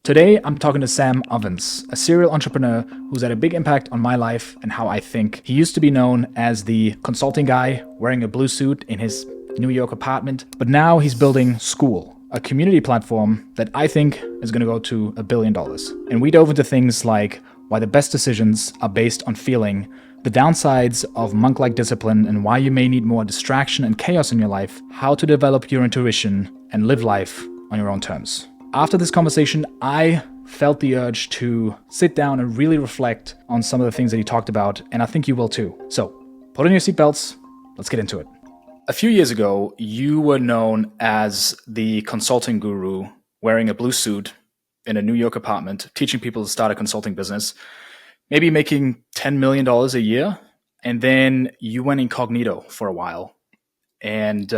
Today, I'm talking to Sam Ovens, a serial entrepreneur who's had a big impact on my life and how I think. He used to be known as the consulting guy wearing a blue suit in his New York apartment, but now he's building School, a community platform that I think is going to go to $1 billion. And we dove into things like why the best decisions are based on feeling, the downsides of monk-like discipline and why you may need more distraction and chaos in your life, how to develop your intuition and live life on your own terms. After this conversation, I felt the urge to sit down and really reflect on some of the things that he talked about, and I think you will too. So, put on your seatbelts, let's get into it. A few years ago, you were known as the consulting guru wearing a blue suit in a New York apartment, teaching people to start a consulting business, maybe making $10 million a year, and then you went incognito for a while. And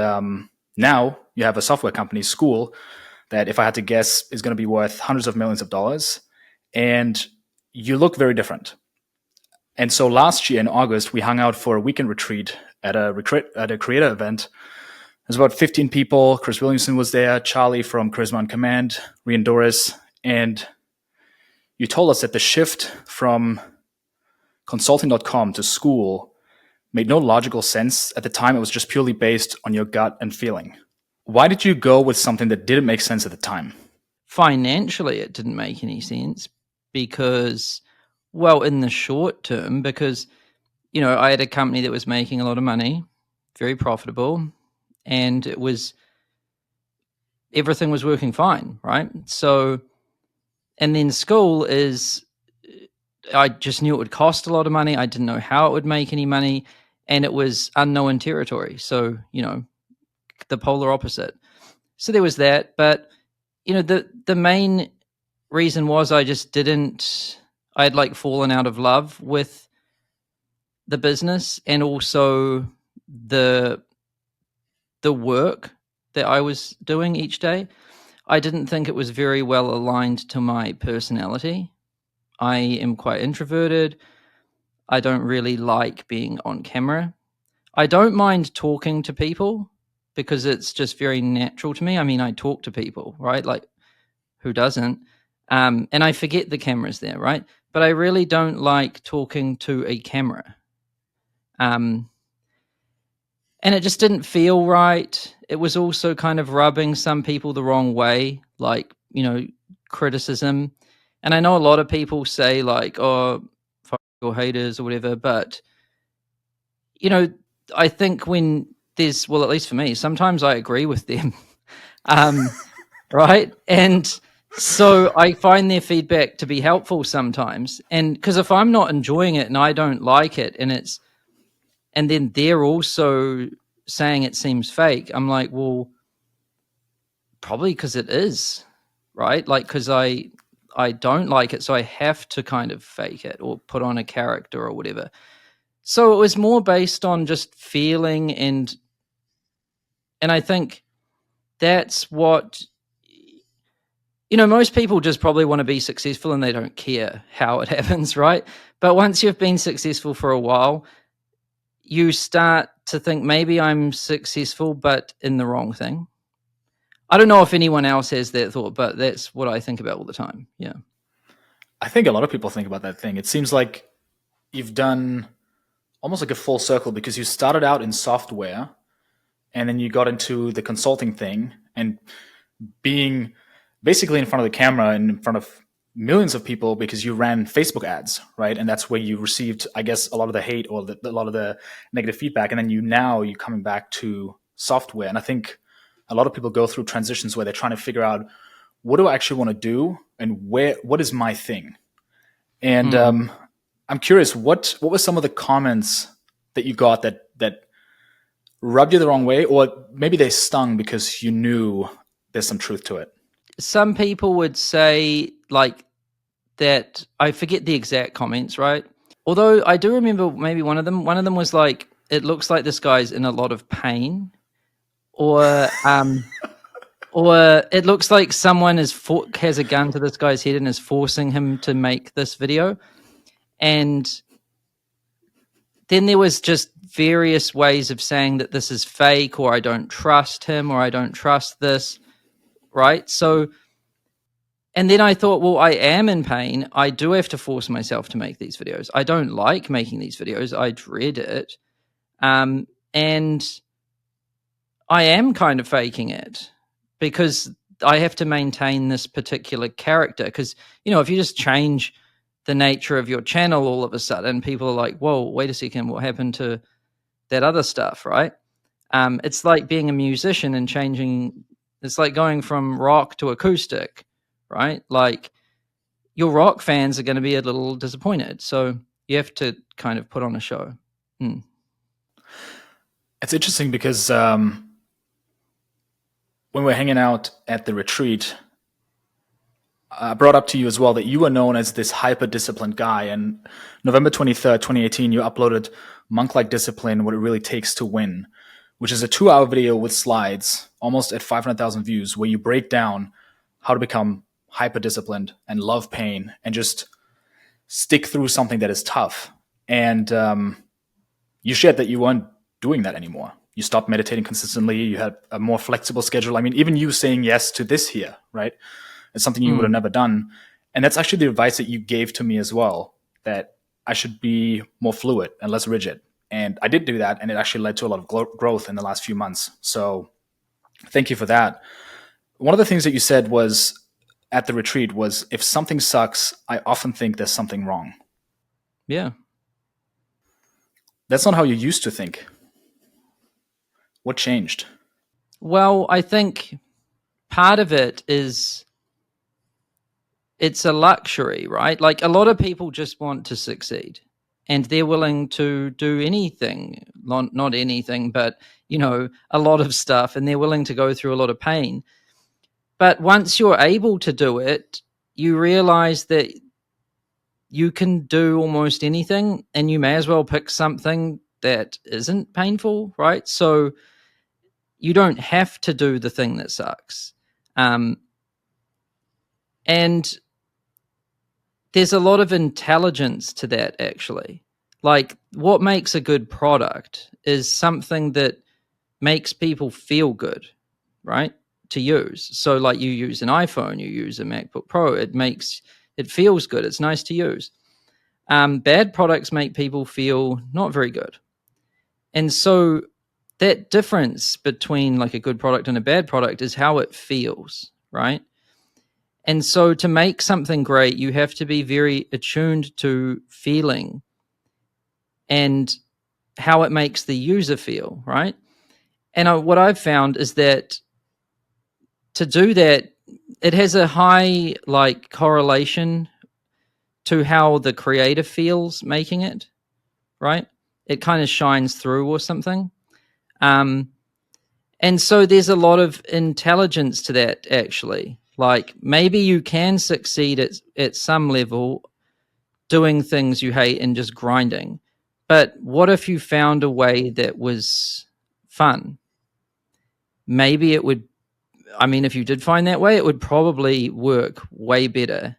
now you have a software company, School, that if I had to guess is going to be worth hundreds of millions of dollars, and you look very different. And so last year in August, we hung out for a weekend retreat at a creator event. There's about 15 people. Chris Williamson was there, Charlie from Charisma on Command, Rian Doris, and you told us that the shift from consulting.com to School made no logical sense. At the time, it was just purely based on your gut and feeling. Why did you go with something that didn't make sense at the time? Financially, it didn't make any sense because, well, in the short term, because, I had a company that was making a lot of money, very profitable, and everything was working fine, right? So, and then School I just knew it would cost a lot of money. I didn't know how it would make any money, and it was unknown territory. So, the polar opposite. So there was that, but the main reason was I had fallen out of love with the business and also the work that I was doing each day. I didn't think it was very well aligned to my personality. I am quite introverted. I don't really like being on camera. I don't mind talking to people because it's just very natural to me. I mean, I talk to people, right? Like, who doesn't? And I forget the camera's there, right? But I really don't like talking to a camera. And it just didn't feel right. It was also kind of rubbing some people the wrong way, like, criticism. And I know a lot of people say like, oh, fuck your haters or whatever, but, I think when at least for me, sometimes I agree with them, right? And so I find their feedback to be helpful sometimes. And because if I'm not enjoying it and I don't like it and then they're also saying it seems fake, I'm like, well, probably because it is, right? Like, because I don't like it, so I have to kind of fake it or put on a character or whatever. So it was more based on just feeling and I think that's what, most people just probably want to be successful and they don't care how it happens, right? But once you've been successful for a while, you start to think maybe I'm successful, but in the wrong thing. I don't know if anyone else has that thought, but that's what I think about all the time. Yeah. I think a lot of people think about that thing. It seems like you've done almost like a full circle because you started out in software and then you got into the consulting thing and being basically in front of the camera and in front of millions of people because you ran Facebook ads, right? And that's where you received, I guess, a lot of the hate or a lot of the negative feedback. And then you're coming back to software. And I think a lot of people go through transitions where they're trying to figure out, what do I actually want to do? And what is my thing? And I'm curious, what were some of the comments that you got that rubbed you the wrong way, or maybe they stung because you knew there's some truth to it? Some people would say like that, I forget the exact comments, right? Although I do remember maybe one of them was like, it looks like this guy's in a lot of pain, or it looks like someone has a gun to this guy's head and is forcing him to make this video. And then there was just various ways of saying that this is fake, or I don't trust him, or I don't trust this, right? So And then I thought, well, I am in pain. I do have to force myself to make these videos. I don't like making these videos. I dread it. And I am kind of faking it because I have to maintain this particular character. Because, if you just change the nature of your channel all of a sudden, people are like, whoa, wait a second, what happened to that other stuff, right? It's like being a musician and changing. It's like going from rock to acoustic, right? Like your rock fans are going to be a little disappointed. So you have to kind of put on a show. It's interesting because when we're hanging out at the retreat, I brought up to you as well that you were known as this hyper-disciplined guy. And November 23rd, 2018, you uploaded Monk-Like Discipline, What It Really Takes to Win, which is a 2-hour video with slides, almost at 500,000 views, where you break down how to become hyper-disciplined and love pain and just stick through something that is tough. And you shared that you weren't doing that anymore. You stopped meditating consistently. You had a more flexible schedule. I mean, even you saying yes to this here, right? It's something you would have never done. And that's actually the advice that you gave to me as well, that I should be more fluid and less rigid. And I did do that, and it actually led to a lot of growth in the last few months. So thank you for that. One of the things that you said was at the retreat was, if something sucks, I often think there's something wrong. Yeah. That's not how you used to think. What changed? Well, I think part of it is it's a luxury, right? Like a lot of people just want to succeed and they're willing to do anything, not anything, but, a lot of stuff, and they're willing to go through a lot of pain. But once you're able to do it, you realize that you can do almost anything, and you may as well pick something that isn't painful, right? So you don't have to do the thing that sucks. And there's a lot of intelligence to that, actually. Like, what makes a good product is something that makes people feel good, right? To use. So, like, you use an iPhone, you use a MacBook Pro, it feels good. It's nice to use. Bad products make people feel not very good. And so that difference between like a good product and a bad product is how it feels, right? And so to make something great, you have to be very attuned to feeling and how it makes the user feel, right? And what I've found is that to do that, it has a high like correlation to how the creator feels making it, right? It kind of shines through or something. And so there's a lot of intelligence to that, actually. Like maybe you can succeed at some level doing things you hate and just grinding. But what if you found a way that was fun? Maybe it would, if you did find that way, it would probably work way better.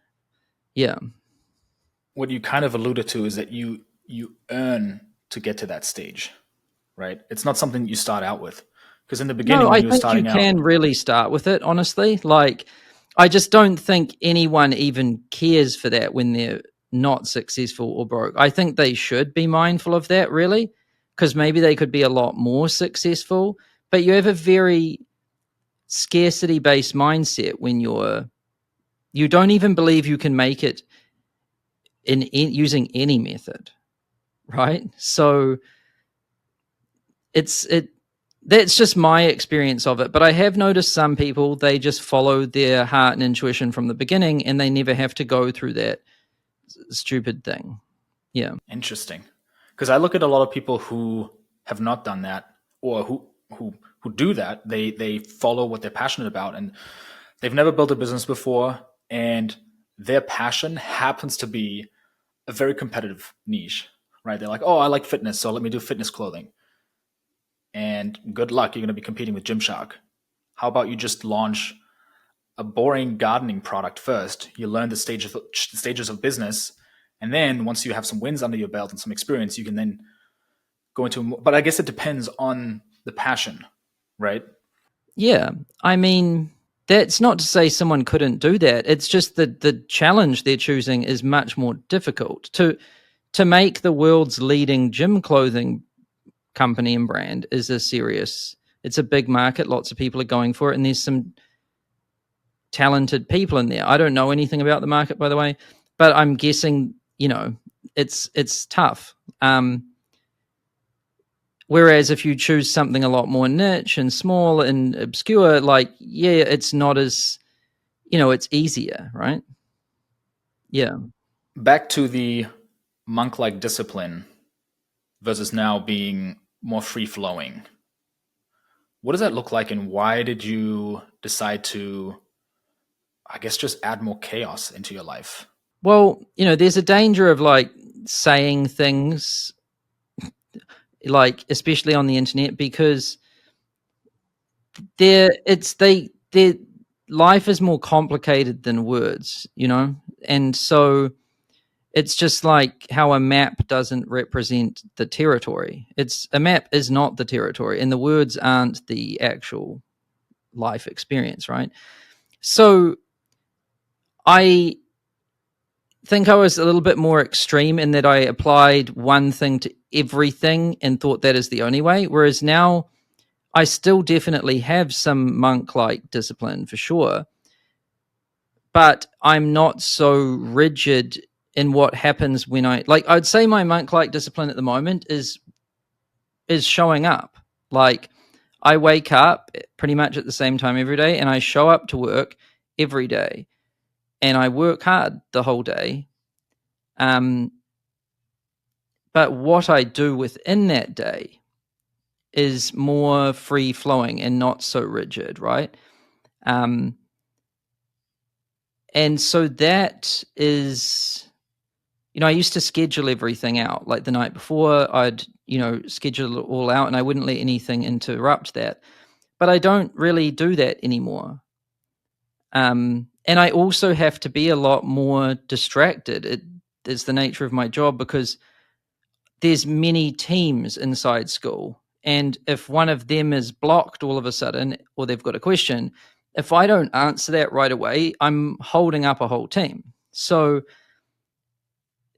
Yeah. What you kind of alluded to is that you earn to get to that stage, right? It's not something you start out with. Because in the beginning, No, when I you were think you starting out, can really start with it, honestly. Like, I just don't think anyone even cares for that when they're not successful or broke. I think they should be mindful of that, really, because maybe they could be a lot more successful. But you have a very scarcity-based mindset when you don't even believe you can make it in using any method, right? So that's just my experience of it. But I have noticed some people, they just follow their heart and intuition from the beginning and they never have to go through that stupid thing. Yeah. interesting. Because I look at a lot of people who have not done that, or who do that. They follow what they're passionate about, and they've never built a business before, and their passion happens to be a very competitive niche, right? They're like, oh, I like fitness, so let me do fitness clothing. And good luck, you're going to be competing with Gymshark. How about you just launch a boring gardening product first? You learn the stages of business, and then once you have some wins under your belt and some experience, you can then go into. But I guess it depends on the passion, right? Yeah. I mean, That's not to say someone couldn't do that. It's just that the challenge they're choosing is much more difficult. To make the world's leading gym clothing company and brand is it's a big market. Lots of people are going for it, and there's some talented people in there. I don't know anything about the market, by the way, but I'm guessing, it's tough. Whereas if you choose something a lot more niche and small and obscure, like, yeah, it's not as, it's easier, right? Yeah. Back to the monk like discipline versus now being more free flowing. What does that look like, and why did you decide to, I guess, just add more chaos into your life? Well, there's a danger of like saying things like, especially on the internet, because their life is more complicated than words, and so it's just like how a map doesn't represent the territory. It's a map is not the territory, and the words aren't the actual life experience, right? So I think I was a little bit more extreme in that I applied one thing to everything and thought that is the only way. Whereas now I still definitely have some monk like discipline for sure, but I'm not so rigid in what happens when I'd say my monk like discipline at the moment is showing up. Like, I wake up pretty much at the same time every day, and I show up to work every day, and I work hard the whole day. But what I do within that day is more free flowing and not so rigid, right? Um, and so that is, I used to schedule everything out. Like the night before, I'd, schedule it all out, and I wouldn't let anything interrupt that. But I don't really do that anymore. And I also have to be a lot more distracted. It is the nature of my job, because there's many teams inside school. And if one of them is blocked all of a sudden, or they've got a question, if I don't answer that right away, I'm holding up a whole team. So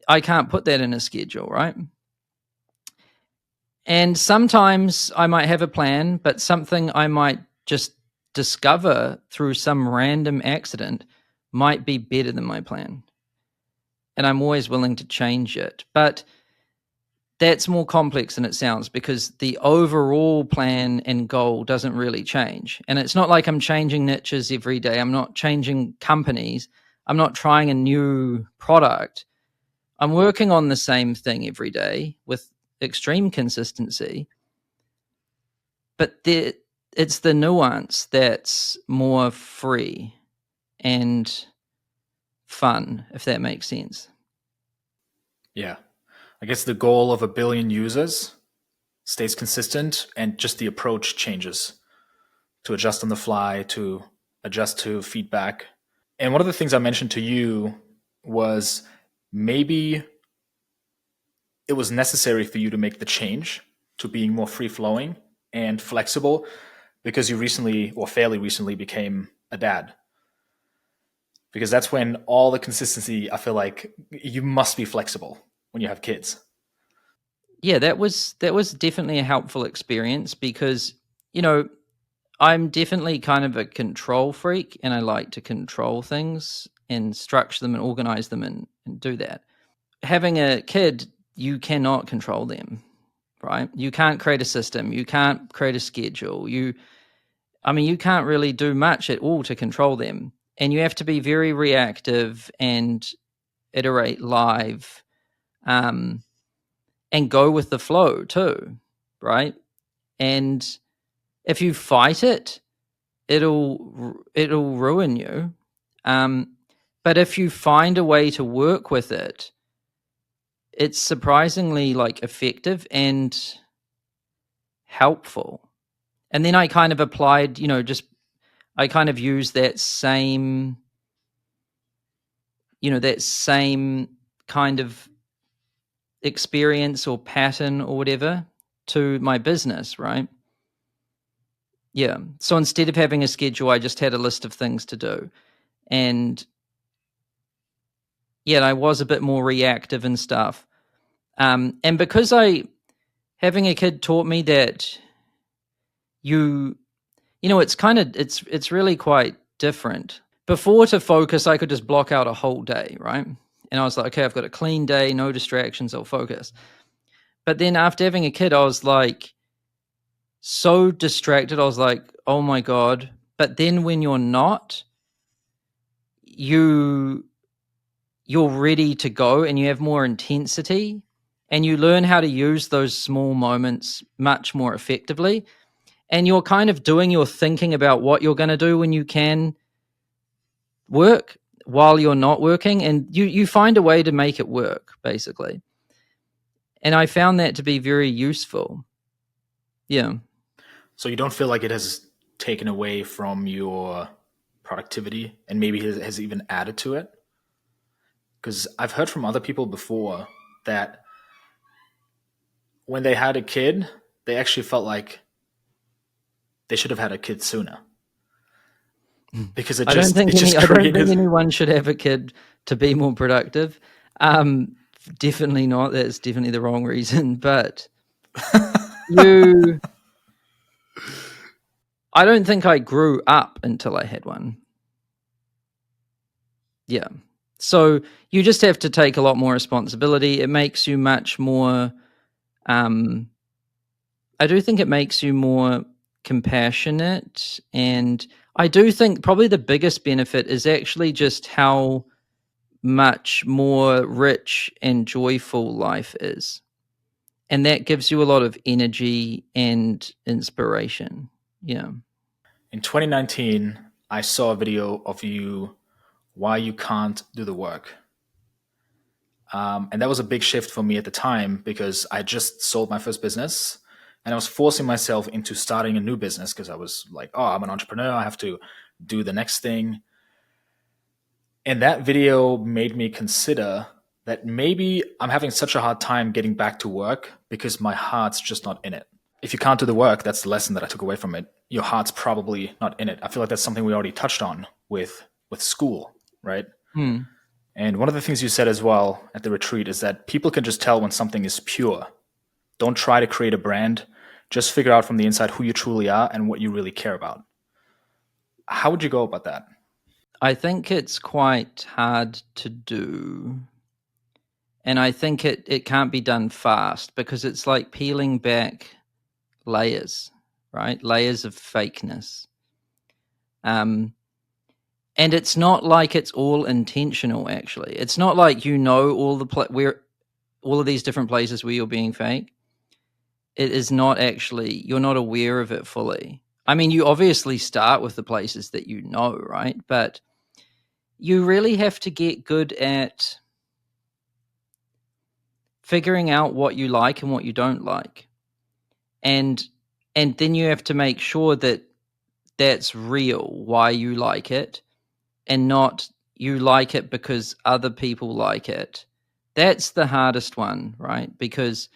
I can't put that in a schedule, right? And sometimes I might have a plan, but something I might just discover through some random accident might be better than my plan. And I'm always willing to change it. But that's more complex than it sounds, because the overall plan and goal doesn't really change. And it's not like I'm changing niches every day. I'm not changing companies. I'm not trying a new product. I'm working on the same thing every day with extreme consistency. But it's the nuance that's more free and fun, if that makes sense. Yeah. I guess the goal of 1 billion users stays consistent, and just the approach changes to adjust on the fly, to adjust to feedback. And one of the things I mentioned to you was maybe it was necessary for you to make the change to being more free flowing and flexible because you recently, or fairly recently, became a dad. Because that's when all the consistency, I feel like you must be flexible when you have kids. Yeah, that was definitely a helpful experience, because, you know, I'm definitely kind of a control freak, and I like to control things and structure them and organize them and do that. Having a kid, you cannot control them, right? You can't create a system, you can't create a schedule. You can't really do much at all to control them. And you have to be very reactive and iterate live, um, and go with the flow too, right? And if you fight it, it'll ruin you. Um, but if you find a way to work with it, it's surprisingly like effective and helpful. And then I kind of applied, just I kind of used that same kind of experience or pattern or whatever to my business, right? Yeah. So instead of having a schedule, I just had a list of things to do. And yeah, I was a bit more reactive and stuff. And because having a kid taught me that it's really quite different. Before, to focus, I could just block out a whole day, right? And I was like, okay, I've got a clean day, no distractions, I'll focus. But then after having a kid, I was like so distracted. I was like, oh my God. But then when you're not, you're ready to go and you have more intensity and you learn how to use those small moments much more effectively. And you're kind of doing your thinking about what you're going to do when you can work while you're not working, and you find a way to make it work, basically. And I found that to be very useful. Yeah. So you don't feel like it has taken away from your productivity and maybe has even added to it? Because I've heard from other people before that when they had a kid, they actually felt like they should have had a kid sooner because it I don't just think it just I don't think created. anyone should have a kid to be more productive. Um, Definitely not. That's definitely the wrong reason. But you, I don't think I grew up until I had one. Yeah. So you just have to take a lot more responsibility. It makes you much more. I do think it makes you more compassionate, and I do think probably the biggest benefit is actually just how much more rich and joyful life is. And that gives you a lot of energy and inspiration. Yeah. In 2019, I saw a video of you why you can't do the work. And that was a big shift for me at the time because I just sold my first business and I was forcing myself into starting a new business because I was like, oh, I'm an entrepreneur. I have to do the next thing. And that video made me consider that maybe I'm having such a hard time getting back to work because my heart's just not in it. If you can't do the work, that's the lesson that I took away from it. Your heart's probably not in it. I feel like that's something we already touched on with school, right? Hmm. And one of the things you said as well at the retreat is that people can just tell when something is pure. Don't try to create a brand. Just figure out from the inside who you truly are and what you really care about. How would you go about that? I think it's quite hard to do. And I think it can't be done fast because it's like peeling back layers, right? Layers of fakeness. Um, and it's not like it's all intentional. Actually, it's not like all where all of these different places where you're being fake. It is not actually. You're not aware of it fully. I mean, you obviously start with the places that you know, right? But you really have to get good at figuring out what you like and what you don't like, and then you have to make sure that that's real, why you like it, and not you like it because other people like it. That's the hardest one, right? Because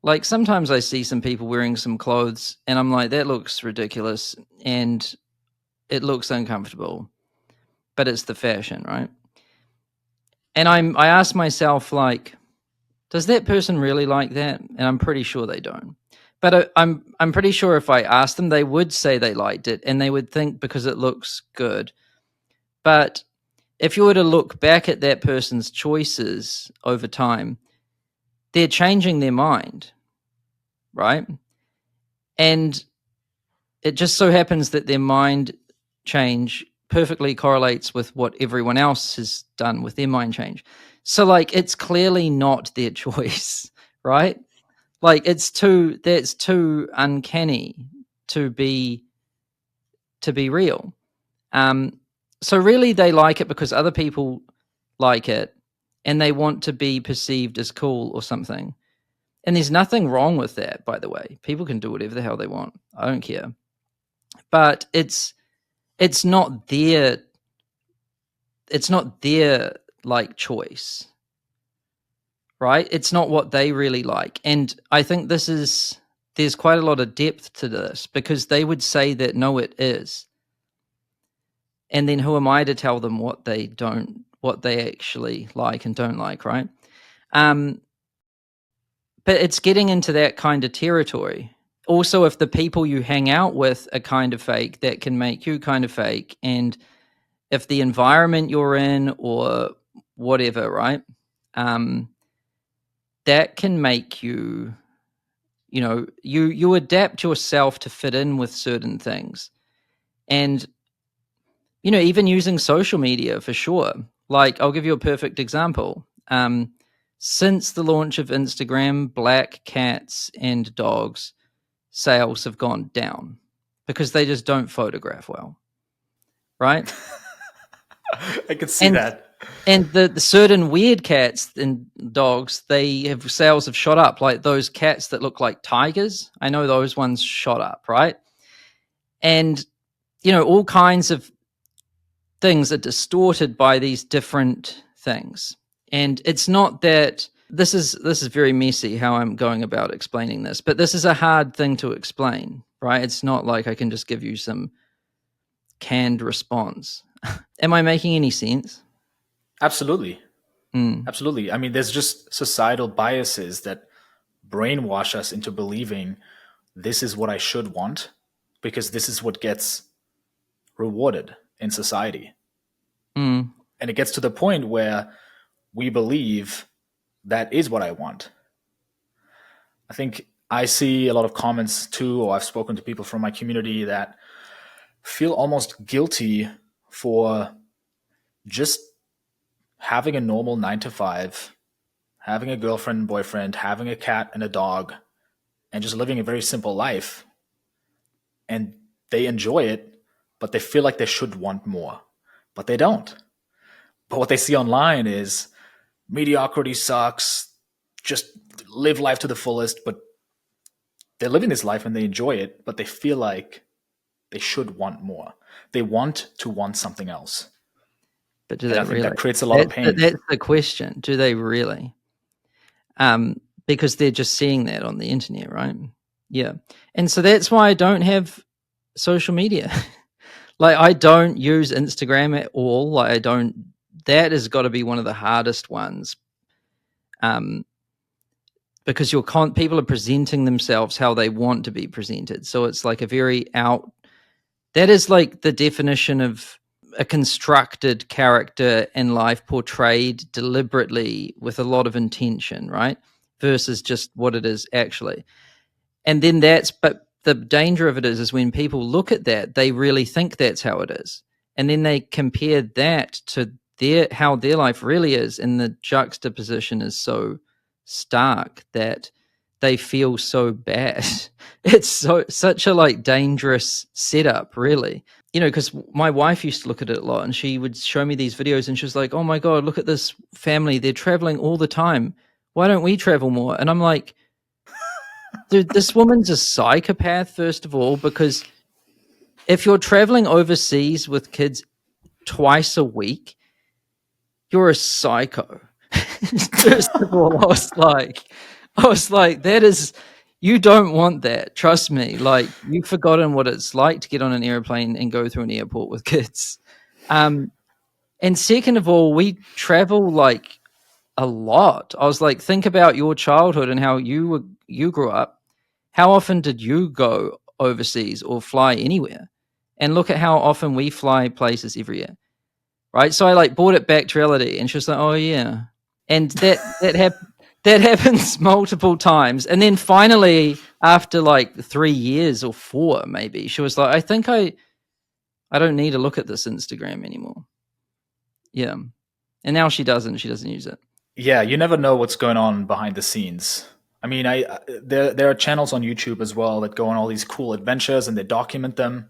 like sometimes I see some people wearing some clothes and I'm like, that looks ridiculous and it looks uncomfortable, but it's the fashion, right? And I ask myself, like, does that person really like that? And I'm pretty sure they don't. But I'm pretty sure if I asked them, they would say they liked it, and they would think because it looks good. But if you were to look back at that person's choices over time, they're changing their mind, right? And it just so happens that their mind change perfectly correlates with what everyone else has done with their mind change. So like it's clearly not their choice, right? Like that's too uncanny to be real. So really they like it because other people like it and they want to be perceived as cool or something. And there's nothing wrong with that, by the way. People can do whatever the hell they want. I don't care. But it's not their like choice, right? It's not what they really like. And I think this is there's quite a lot of depth to this, because they would say that no, it is. And then who am I to tell them what they actually like and don't like, right? But it's getting into that kind of territory. Also, if the people you hang out with are kind of fake, that can make you kind of fake. And if the environment you're in or whatever, right? That can make you, you adapt yourself to fit in with certain things. And, even using social media for sure. Like, I'll give you a perfect example. Since the launch of Instagram, black cats and dogs sales have gone down because they just don't photograph well, right? I can see And that. and the certain weird cats and dogs, sales have shot up. Like those cats that look like tigers, I know those ones shot up, right? And all kinds of things are distorted by these different things. And it's not that this is very messy how I'm going about explaining this, but this is a hard thing to explain, right? It's not like I can just give you some canned response. Am I making any sense? Absolutely. Absolutely. I mean, there's just societal biases that brainwash us into believing this is what I should want because this is what gets rewarded in society. Mm. And it gets to the point where we believe that is what I want. I think I see a lot of comments too, or I've spoken to people from my community that feel almost guilty for just having a normal 9 to 5, having a girlfriend, boyfriend, having a cat and a dog, and just living a very simple life. And they enjoy it, but they feel like they should want more, but they don't. But what they see online is mediocrity sucks, just live life to the fullest. But they're living this life and they enjoy it, but they feel like they should want more. They want to want something else. But do And they I think really? that creates a lot of pain. That's the question. Do they really? Because they're just seeing that on the internet, right? Yeah. And so that's why I don't have social media. Like, I don't use Instagram at all. Like, that has got to be one of the hardest ones. Because people are presenting themselves how they want to be presented. So it's like that is like the definition of a constructed character in life portrayed deliberately with a lot of intention, right? Versus just what it is actually. And then but the danger of it is when people look at that, they really think that's how it is. And then they compare that to how their life really is. And the juxtaposition is so stark that they feel so bad. It's such a like dangerous setup, really. Because my wife used to look at it a lot and she would show me these videos and she was like, oh my God, look at this family. They're traveling all the time. Why don't we travel more? And I'm like, dude, this woman's a psychopath, first of all, because if you're traveling overseas with kids twice a week, you're a psycho. First of all, I was like, you don't want that. Trust me. Like, you've forgotten what it's like to get on an airplane and go through an airport with kids. And second of all, we travel like a lot. I was like, think about your childhood and how you grew up. How often did you go overseas or fly anywhere? And look at how often we fly places every year, right? So I like brought it back to reality, and she was like, "Oh yeah," and that happens multiple times. And then finally, after like 3 years or 4, maybe she was like, "I think I don't need to look at this Instagram anymore." Yeah, and now she doesn't. She doesn't use it. Yeah, you never know what's going on behind the scenes. I mean, there are channels on YouTube as well that go on all these cool adventures and they document them.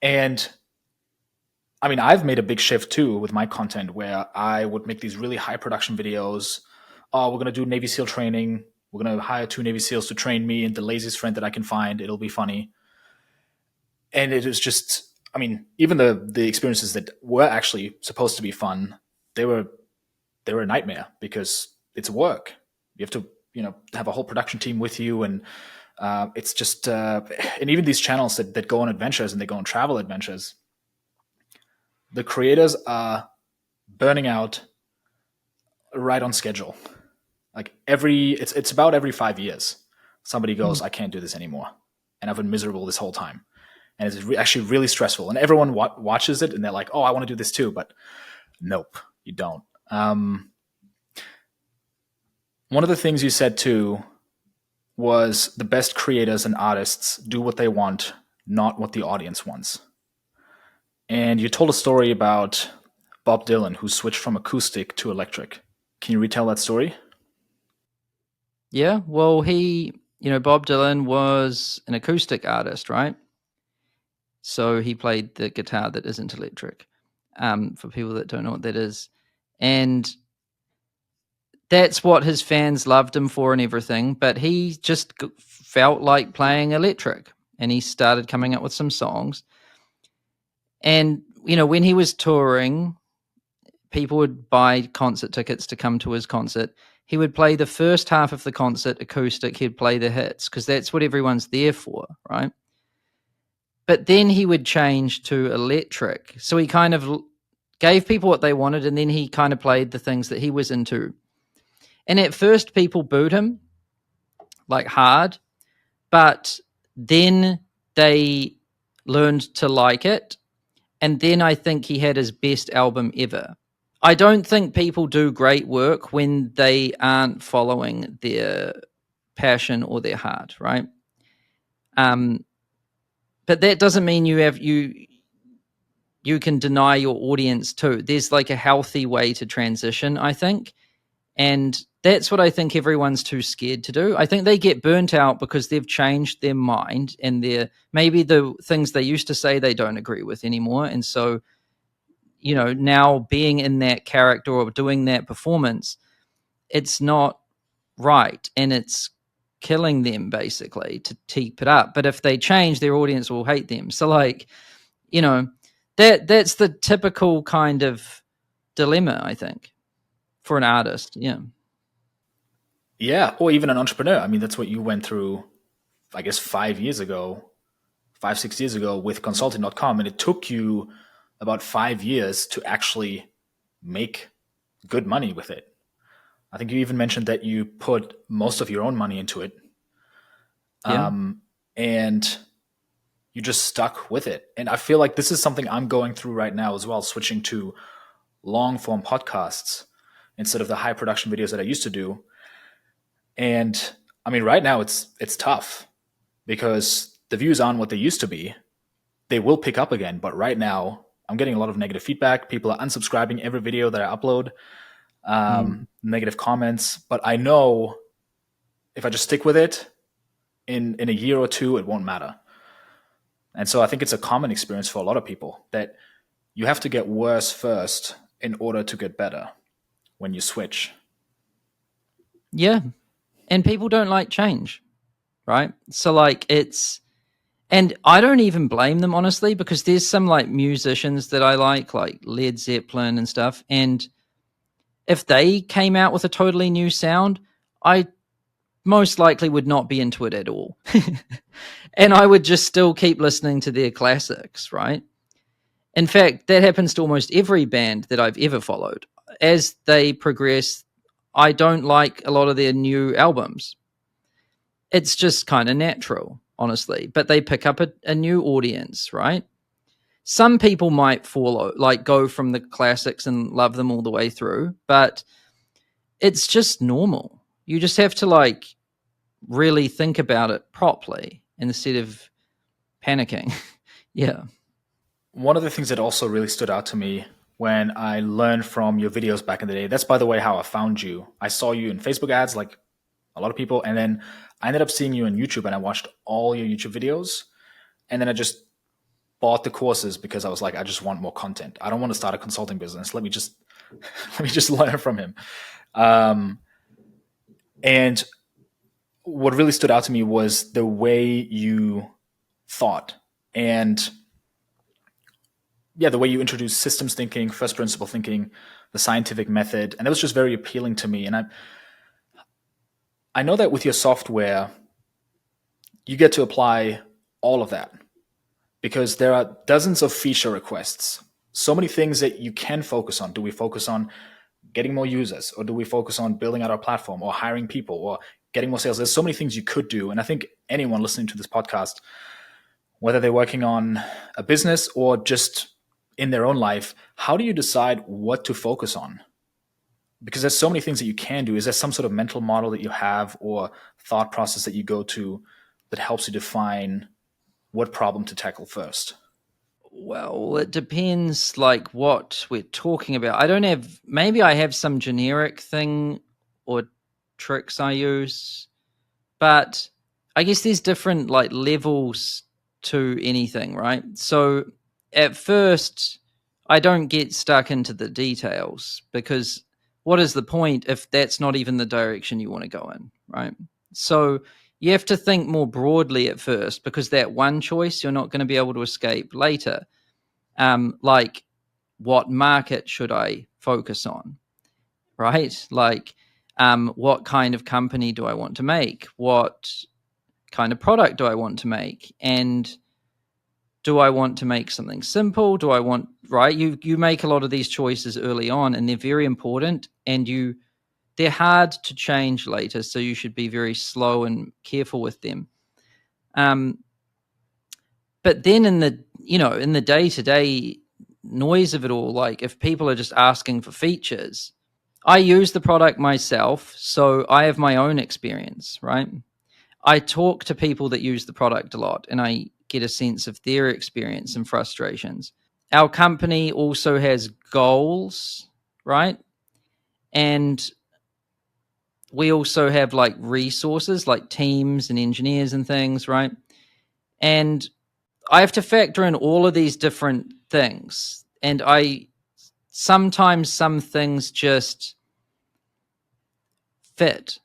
And I mean, I've made a big shift too with my content where I would make these really high production videos. Oh, we're gonna do Navy SEAL training. We're gonna hire 2 Navy SEALs to train me and the laziest friend that I can find. It'll be funny. And it is just, I mean, even the experiences that were actually supposed to be fun, they were a nightmare because it's work. You have to, have a whole production team with you, and It's just, and even these channels that go on adventures and they go on travel adventures, the creators are burning out right on schedule. Like it's about every 5 years, somebody goes, I can't do this anymore, and I've been miserable this whole time, and it's actually really stressful. And everyone watches it, and they're like, oh, I want to do this too, but nope, you don't. One of the things you said too was the best creators and artists do what they want, not what the audience wants. And you told a story about Bob Dylan who switched from acoustic to electric. Can you retell that story? Yeah, well, Bob Dylan was an acoustic artist, right? So he played the guitar that isn't electric, for people that don't know what that is. And that's what his fans loved him for and everything. But he just felt like playing electric, and he started coming up with some songs. And, when he was touring, people would buy concert tickets to come to his concert. He would play the first half of the concert acoustic. He'd play the hits because that's what everyone's there for, right? But then he would change to electric. So he kind of gave people what they wanted, and then he kind of played the things that he was into. And at first, people booed him like hard, but then they learned to like it. And then I think he had his best album ever. I don't think people do great work when they aren't following their passion or their heart, right? But that doesn't mean you can deny your audience too. There's like a healthy way to transition, I think. And that's what I think everyone's too scared to do. I think they get burnt out because they've changed their mind, and maybe the things they used to say they don't agree with anymore. And so, now being in that character or doing that performance, it's not right, and it's killing them basically to keep it up. But if they change, their audience will hate them. So like, you know, that's the typical kind of dilemma, I think, for an artist. Yeah. Yeah, or even an entrepreneur. I mean, that's what you went through, I guess, 5 years ago, 6 years ago with consulting.com. And it took you about 5 years to actually make good money with it. I think you even mentioned that you put most of your own money into it. Yeah. And you just stuck with it. And I feel like this is something I'm going through right now as well, switching to long form podcasts instead of the high production videos that I used to do. And I mean, right now it's tough because the views aren't what they used to be. They will pick up again, but right now I'm getting a lot of negative feedback. People are unsubscribing every video that I upload, negative comments. But I know if I just stick with it, in a year or two, it won't matter. And so I think it's a common experience for a lot of people that you have to get worse first in order to get better when you switch. Yeah. And people don't like change, right? So like and I don't even blame them, honestly, because there's some like musicians that I like Led Zeppelin and stuff. And if they came out with a totally new sound, I most likely would not be into it at all. And I would just still keep listening to their classics, right? In fact, that happens to almost every band that I've ever followed. As they progress, I don't like a lot of their new albums. It's just kind of natural, honestly. But they pick up a new audience, right? Some people might follow, like go from the classics and love them all the way through, but it's just normal. You just have to like really think about it properly instead of panicking. Yeah. One of the things that also really stood out to me when I learned from your videos back in the day, that's by the way how I found you. I saw you in Facebook ads like a lot of people, and then I ended up seeing you on YouTube and I watched all your YouTube videos. And then I just bought the courses because I was like, I just want more content. I don't want to start a consulting business. Let me just let me just learn from him. And what really stood out to me was the way you thought, and yeah, the way you introduced systems thinking, first principle thinking, the scientific method, and that was just very appealing to me. And I know that with your software, you get to apply all of that because there are dozens of feature requests, so many things that you can focus on. Do we focus on getting more users, or do we focus on building out our platform, or hiring people, or getting more sales? There's so many things you could do. And I think anyone listening to this podcast, whether they're working on a business or just in their own life, how do you decide what to focus on? Because there's so many things that you can do. Is there some sort of mental model that you have or thought process that you go to that helps you define what problem to tackle first? Well, it depends like what we're talking about. I don't have, maybe I have some generic thing or tricks I use, but I guess there's different like levels to anything, right? So at first, I don't get stuck into the details because what is the point if that's not even the direction you want to go in, right? So you have to think more broadly at first because that one choice you're not going to be able to escape later. Like, what market should I focus on, right? Like, what kind of company do I want to make? What kind of product do I want to make? And do I want to make something simple? Do I want, right? You make a lot of these choices early on and they're very important and they're hard to change later. So you should be very slow and careful with them. But then in the day-to-day noise of it all, like if people are just asking for features, I use the product myself, so I have my own experience, right? I talk to people that use the product a lot and I get a sense of their experience and frustrations. Our company also has goals, right? And we also have like resources like teams and engineers and things, right? And I have to factor in all of these different things. And sometimes some things just fit.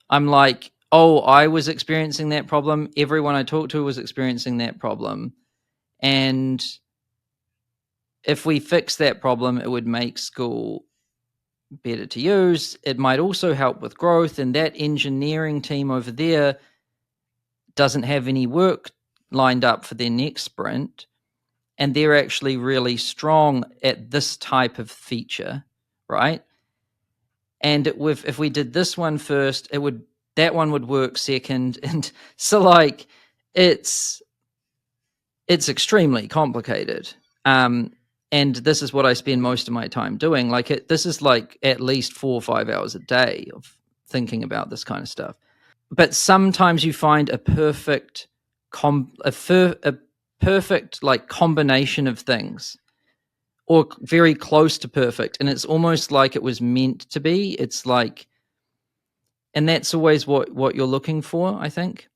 I'm like, oh, I was experiencing that problem. Everyone I talked to was experiencing that problem. And if we fix that problem, it would make school better to use. It might also help with growth. And that engineering team over there doesn't have any work lined up for their next sprint. And they're actually really strong at this type of feature, right? And if we did this one first, that one would work second. And so like it's extremely complicated. And this is what I spend most of my time doing. Like this is like at least 4 or 5 hours a day of thinking about this kind of stuff. But sometimes you find a perfect perfect like combination of things, or very close to perfect, and it's almost like it was meant to be. It's like, and that's always what you're looking for, I think.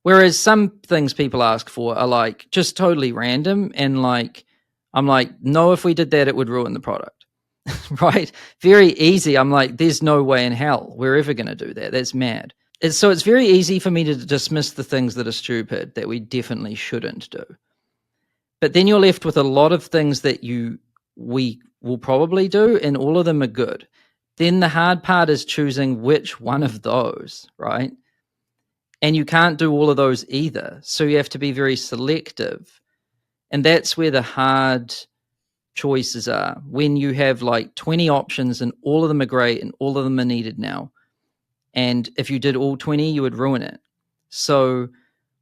Whereas some things people ask for are like just totally random, and like I'm like, no, if we did that, it would ruin the product. Right? Very easy. I'm like, there's no way in hell we're ever going to do that. That's mad. So it's very easy for me to dismiss the things that are stupid that we definitely shouldn't do. But then you're left with a lot of things that we will probably do, and all of them are good. Then the hard part is choosing which one of those, right? And you can't do all of those either. So you have to be very selective. And that's where the hard choices are. When you have like 20 options and all of them are great and all of them are needed now. And if you did all 20, you would ruin it. So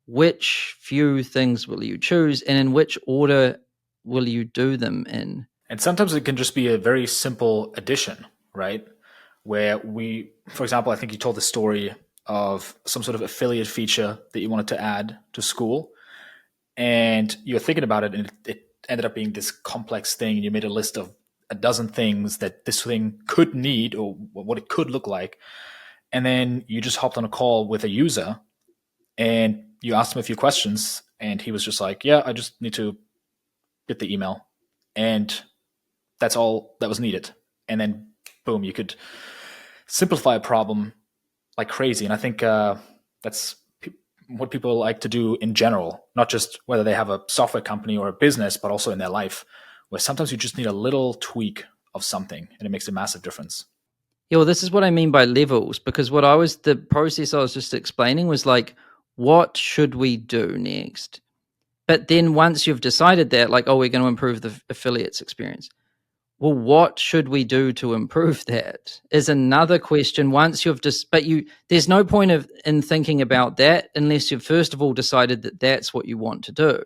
which few things will you choose, and in which order will you do them in? And sometimes it can just be a very simple addition, right? Where for example, I think you told the story of some sort of affiliate feature that you wanted to add to school, and you're thinking about it, and it ended up being this complex thing, and you made a list of a dozen things that this thing could need or what it could look like. And then you just hopped on a call with a user and you asked him a few questions, and he was just like, yeah, I just need to get the email. And that's all that was needed. And then boom, you could simplify a problem like crazy. And I think that's what people like to do in general, not just whether they have a software company or a business, but also in their life, where sometimes you just need a little tweak of something and it makes a massive difference. Yeah, well, this is what I mean by levels, because the process I was just explaining was like what should we do next? But then once you've decided that, like, oh, we're going to improve the affiliates experience. Well, what should we do to improve that is another question. Once you've there's no point in thinking about that unless you've first of all decided that that's what you want to do.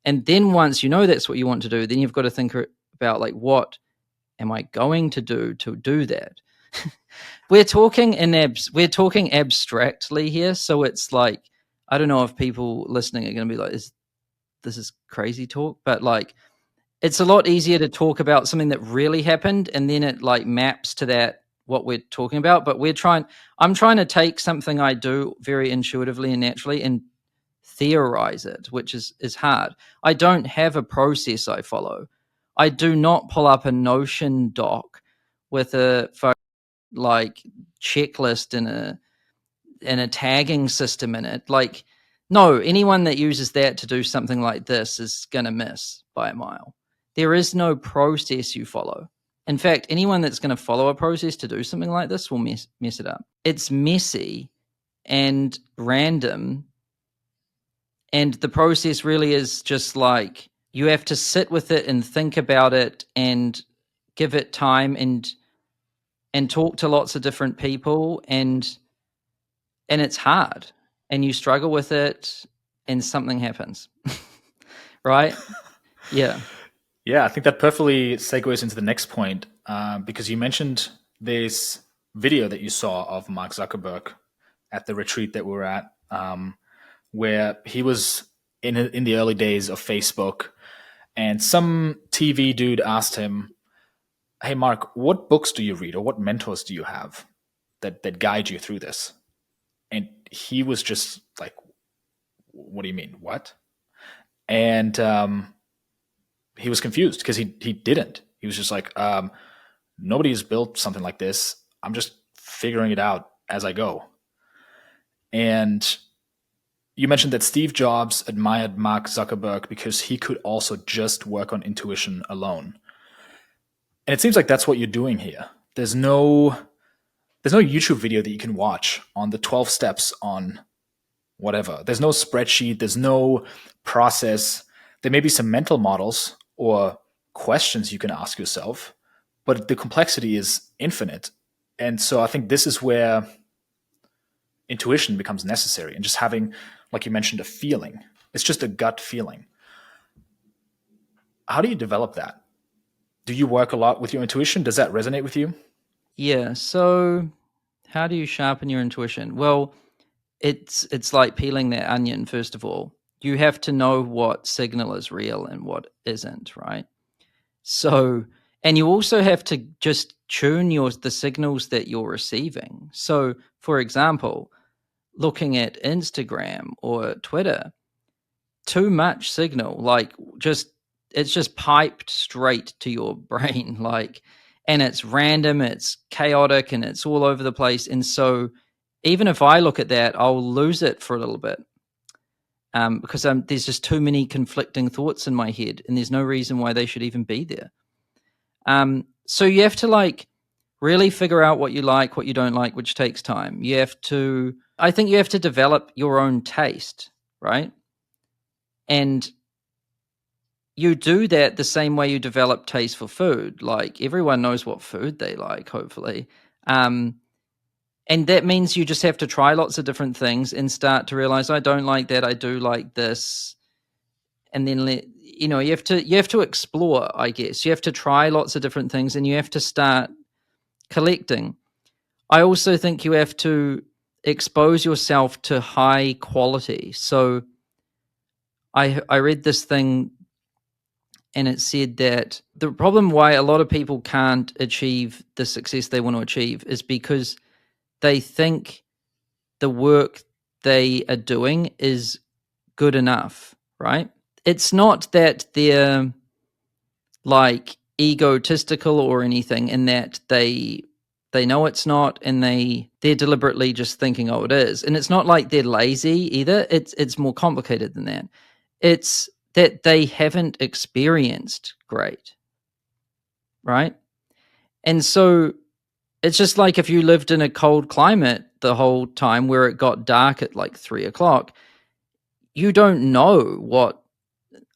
And then once you know that's what you want to do, then you've got to think about, like, what am I going to do that? We're talking abstractly here, so it's like, I don't know if people listening are going to be like, this is crazy talk, but like, it's a lot easier to talk about something that really happened, and then it like maps to that what we're talking about. But I'm trying to take something I do very intuitively and naturally and theorize it, which is hard. I don't have a process I follow. I do not pull up a Notion doc with a like checklist and a tagging system in it. Like, no, anyone that uses that to do something like this is going to miss by a mile. There is no process you follow. In fact, anyone that's going to follow a process to do something like this will mess it up. It's messy and random. And the process really is just like, you have to sit with it and think about it and give it time and talk to lots of different people, and it's hard and you struggle with it and something happens. Right? Yeah. Yeah, I think that perfectly segues into the next point, because you mentioned this video that you saw of Mark Zuckerberg at the retreat that we were at, where he was in the early days of Facebook, and some TV dude asked him, "Hey, Mark, what books do you read, or what mentors do you have that guide you through this?" And he was just like, "What do you mean? What?" And he was confused because he didn't. He was just like, nobody has built something like this. I'm just figuring it out as I go. And you mentioned that Steve Jobs admired Mark Zuckerberg because he could also just work on intuition alone. And it seems like that's what you're doing here. There's no YouTube video that you can watch on the 12 steps on whatever. There's no spreadsheet, there's no process. There may be some mental models or questions you can ask yourself, but the complexity is infinite. And so I think this is where intuition becomes necessary, and just having, like you mentioned, a feeling. It's just a gut feeling. How do you develop that? Do you work a lot with your intuition? Does that resonate with you? Yeah. So how do you sharpen your intuition? Well, it's like peeling that onion. First of all, you have to know what signal is real and what isn't, right? So, and you also have to just tune the signals that you're receiving. So, for example, looking at Instagram or Twitter, too much signal, like, it's just piped straight to your brain, like, and it's random, it's chaotic, and it's all over the place. And so even if I look at that, I'll lose it for a little bit, because there's just too many conflicting thoughts in my head, and there's no reason why they should even be there. So you have to, like, really figure out what you like, what you don't like, which takes time. I think you have to develop your own taste, right? And you do that the same way you develop taste for food. Like, everyone knows what food they like, hopefully. And that means you just have to try lots of different things and start to realize, I don't like that, I do like this. And then you have to explore, I guess. You have to try lots of different things, and you have to start collecting. I also think you have to expose yourself to high quality. So I read this thing, and it said that the problem why a lot of people can't achieve the success they want to achieve is because they think the work they are doing is good enough, right? It's not that they're, like, egotistical or anything, in that they know it's not, and they're deliberately just thinking, oh, it is. And it's not like they're lazy either. It's more complicated than that. It's that they haven't experienced great, right? And so It's just like if you lived in a cold climate the whole time where it got dark at like 3 o'clock, you don't know what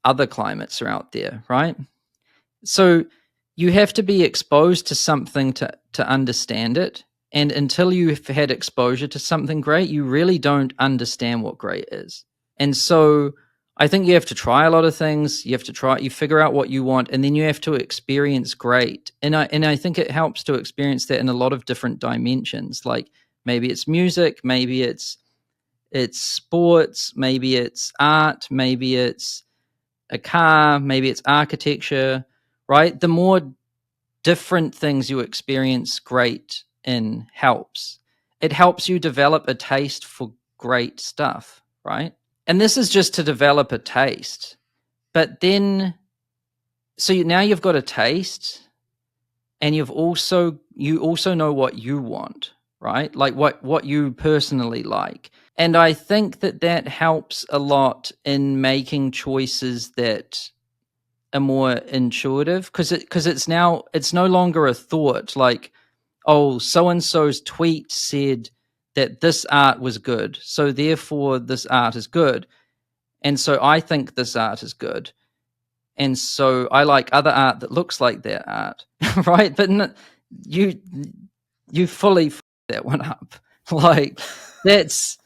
other climates are out there, right? So you have to be exposed to something to understand it. And until you've had exposure to something great, you really don't understand what great is. And so I think you have to try a lot of things. You figure out what you want, and then you have to experience great. And I think it helps to experience that in a lot of different dimensions. Like maybe it's music, maybe it's sports, maybe it's art, maybe it's a car, maybe it's architecture, right? The more different things you experience great in helps. It helps you develop a taste for great stuff, right? And this is just to develop a taste. But then, now you've got a taste, and you also know what you want, right? Like what you personally like. And I think that helps a lot in making choices that are more intuitive, because it's no longer a thought like, oh, so and so's tweet said that this art was good, so therefore this art is good, and so I think this art is good, and so I like other art that looks like that art, right? But you you fully that one up. Like that's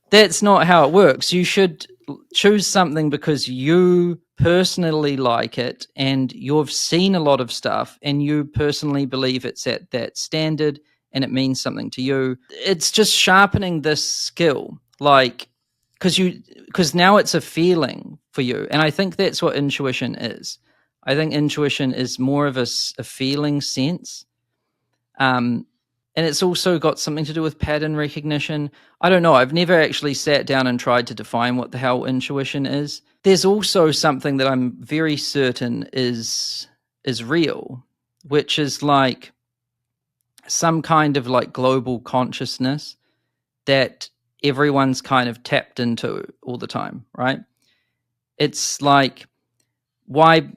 that's not how it works. You should choose something because you personally like it and you've seen a lot of stuff and you personally believe it's at that standard and it means something to you. It's just sharpening this skill, like, because now it's a feeling for you. And I think that's what intuition is. I think intuition is more of a feeling sense. Um, and it's also got something to do with pattern recognition. I don't know. I've never actually sat down and tried to define what the hell intuition is. There's also something that I'm very certain is real, which is like some kind of like global consciousness that everyone's kind of tapped into all the time, right? It's like why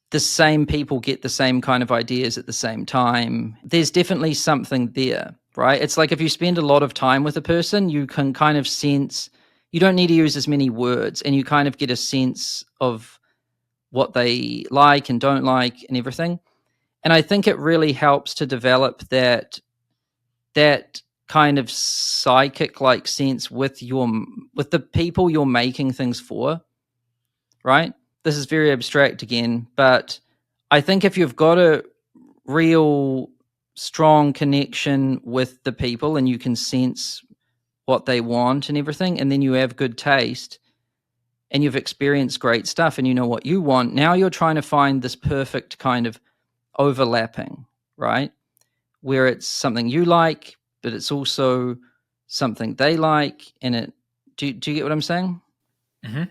the same people get the same kind of ideas at the same time. There's definitely something there, right? It's like if you spend a lot of time with a person, you can kind of sense, you don't need to use as many words, and you kind of get a sense of what they like and don't like and everything. And I think it really helps to develop that kind of psychic like sense with the people you're making things for, right? This is very abstract again, but I think if you've got a real strong connection with the people and you can sense what they want and everything, and then you have good taste and you've experienced great stuff and you know what you want, now you're trying to find this perfect kind of overlapping, right? Where it's something you like, but it's also something they like, and do you get what I'm saying? I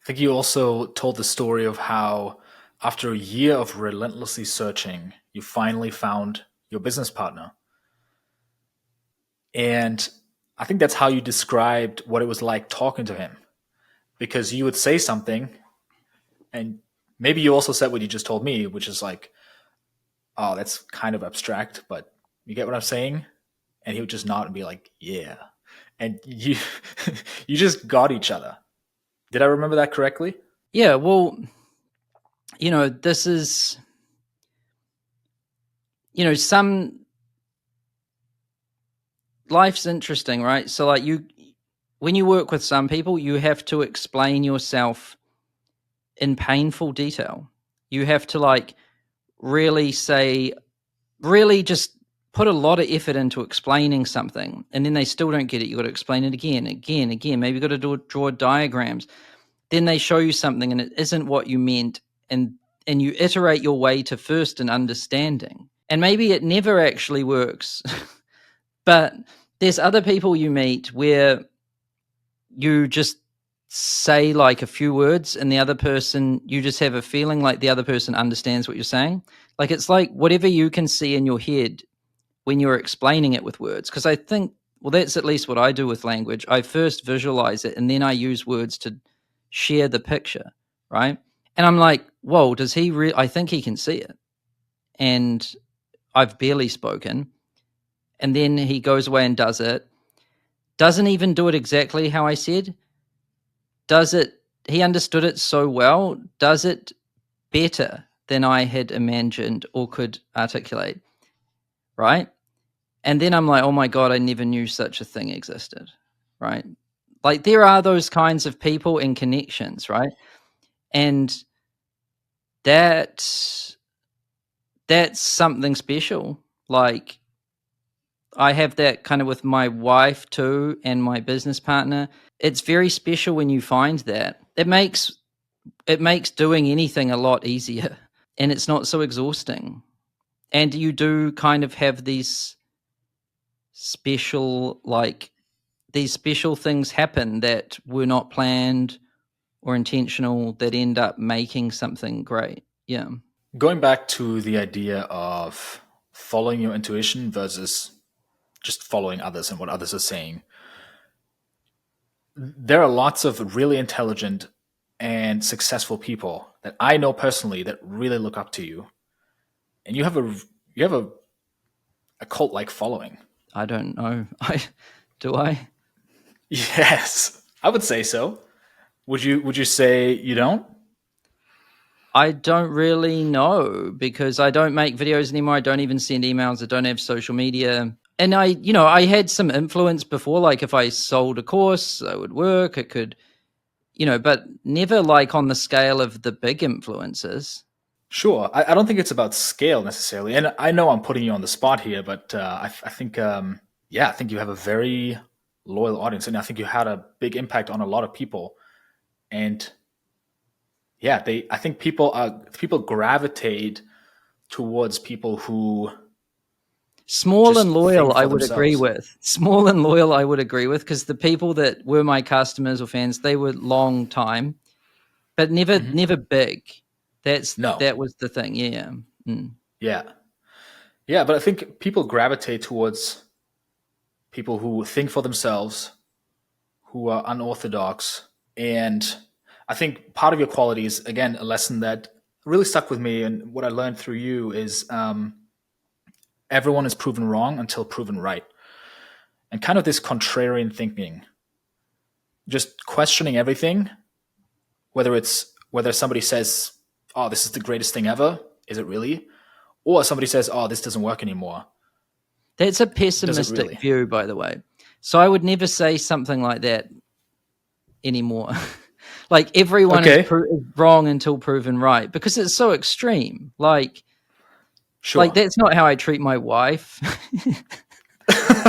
think you also told the story of how, after a year of relentlessly searching, you finally found your business partner. And I think that's how you described what it was like talking to him. Because you would say something, and maybe you also said what you just told me, which is like, oh, that's kind of abstract, but you get what I'm saying? And he would just nod and be like, yeah. And you you just got each other. Did I remember that correctly? Yeah, well, this is, some life's interesting, right? So like when you work with some people, you have to explain yourself in painful detail. You have to like really just put a lot of effort into explaining something, and then they still don't get it. You got to explain it again, again, again. Maybe you got to draw diagrams. Then they show you something and it isn't what you meant, and you iterate your way to first an understanding. And maybe it never actually works. But there's other people you meet where you just say like a few words and the other person, you just have a feeling like the other person understands what you're saying. Like it's like whatever you can see in your head when you're explaining it with words. Because I think, well, that's at least what I do with language. I first visualize it and then I use words to share the picture, right? And I'm like, whoa, I think he can see it. And I've barely spoken. and then he goes away and does it. Doesn't even do it exactly how I said. Does it? He understood it so well. Does it better than I had imagined or could articulate, right? And then I'm like, oh my God, I never knew such a thing existed, right? Like there are those kinds of people and connections, right? And that's something special. Like I have that kind of with my wife too and my business partner. It's very special when you find that. It makes doing anything a lot easier and it's not so exhausting. And you do kind of have these special things happen that were not planned or intentional that end up making something great. Yeah. Going back to the idea of following your intuition versus just following others and what others are saying, there are lots of really intelligent and successful people that I know personally that really look up to you, and you have a cult like following. I don't know. I. Yes, I would say so. Would you say you don't? I don't really know because I don't make videos anymore. I don't even send emails. I don't have social media. And I had some influence before. Like if I sold a course, it would work. It could, but never like on the scale of the big influencers. Sure. I don't think it's about scale necessarily, and I know I'm putting you on the spot here, but I think yeah, I think you have a very loyal audience, and I think you had a big impact on a lot of people. And yeah, I think people gravitate towards people who Small and just loyal, think I for would agree themselves. with. Small and loyal, I would agree with because the people that were my customers or fans, they were long time, but Hmm. never big. No. That was the thing. Yeah. Mm. Yeah. Yeah, but I think people gravitate towards people who think for themselves, who are unorthodox. And I think part of your quality is, again, a lesson that really stuck with me. And what I learned through you is everyone is proven wrong until proven right. And kind of this contrarian thinking, just questioning everything, whether somebody says, oh, this is the greatest thing ever, is it really? Or somebody says, oh, this doesn't work anymore, That's a does it pessimistic really? view, by the way. So I would never say something like that anymore. Like everyone is Okay, wrong until proven right because it's so extreme. Like sure. that's not how I treat my wife.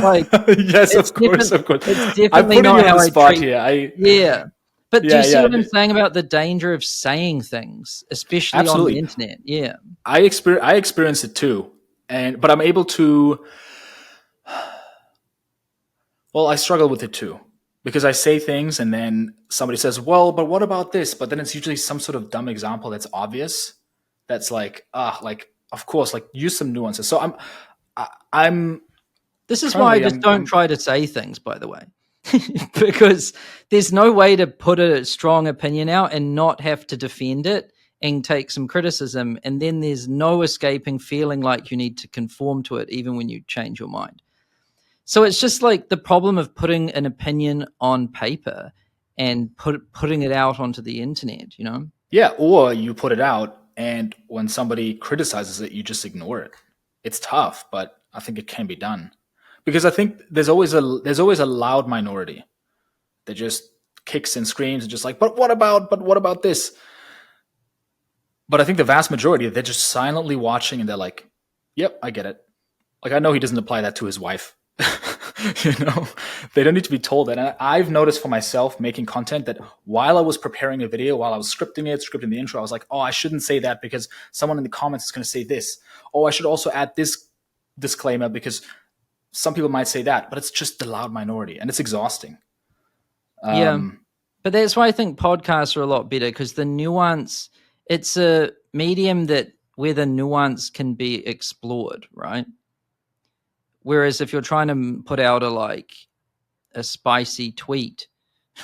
Like Yes, it's of course, different. of course. It's I'm definitely putting not you on how the I spot treat. here. Yeah, but do you Yeah, see yeah, what I'm saying about the danger of saying things, especially on the absolutely. internet? Yeah. I experienced it too, but I'm able to. Well, I struggle with it too because I say things and then somebody says, "Well, but what about this?" But then it's usually some sort of dumb example that's obvious. That's like of course, like use some nuances. So I'm This is why I currently just don't I'm try to say things, by the way, because there's no way to put a strong opinion out and not have to defend it and take some criticism. And then there's no escaping feeling like you need to conform to it, even when you change your mind. So it's just like the problem of putting an opinion on paper and putting it out onto the internet, you know? yeah. Or you put it out, and when somebody criticizes it, you just ignore it. It's tough, but I think it can be done because I think there's always a loud minority that just kicks and screams and just like, but what about this? But I think the vast majority, they're just silently watching and they're like, yep, I get it. Like, I know he doesn't apply that to his wife. you know, they don't need to be told that. And I've noticed for myself making content that while I was preparing a video, while I was scripting the intro, I was like, oh, I shouldn't say that because someone in the comments is going to say this. Oh, I should also add this disclaimer because some people might say that, but it's just the loud minority and it's exhausting. Yeah. Um, But that's why I think podcasts are a lot better because the nuance, it's a medium that where the nuance can be explored, right? Whereas if you're trying to put out a spicy tweet,